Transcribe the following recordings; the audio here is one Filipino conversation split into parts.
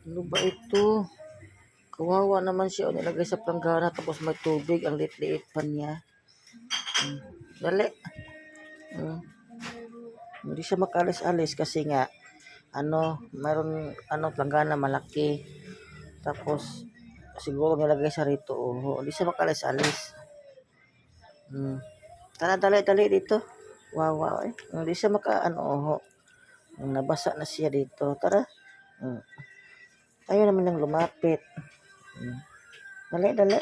Ano ba ito? Kawawa naman siya. O, nilagay sa planggana tapos may tubig. Ang liit-liit pa niya. Dali. Hmm. Hindi siya makalis-alis kasi nga mayroon planggana malaki. Tapos siguro nilagay siya rito. Oh, hindi siya makalis-alis. Tara, dali dito. Wawa eh. Hindi siya nabasa na siya dito. Tara. Ayaw naman nang lumapit. Dali.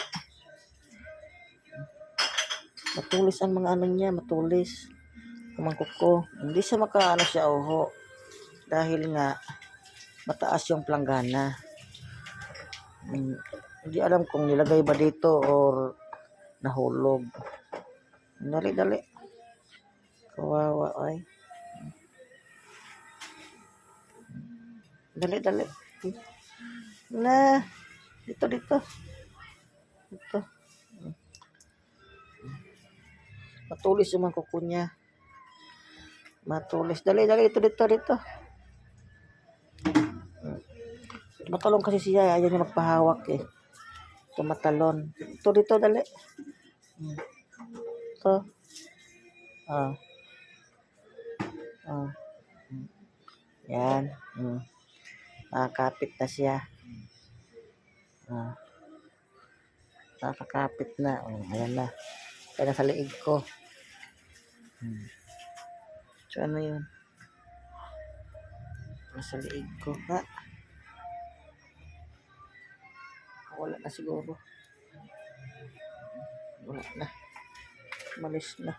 Matulis ang mga niya, matulis. Ang kuko. Hindi siya siya, dahil nga mataas yung planggana. Hindi alam kung nilagay ba dito or nahulog. Dali. Kawawa ay. Dali. Na, dito. Matulis yung mga kuko niya. Matulis. Dali, dito. Matalon kasi siya, ayaw niya magpahawak eh. Tumatalon. Dito, dali. Ito. Yan. Nakakapit na siya. Nakakapit na. Ayan na. Kaya nasa liig ko. So, ano yun? Nasa liig ko. Wala na siguro. Wala na. Malis na.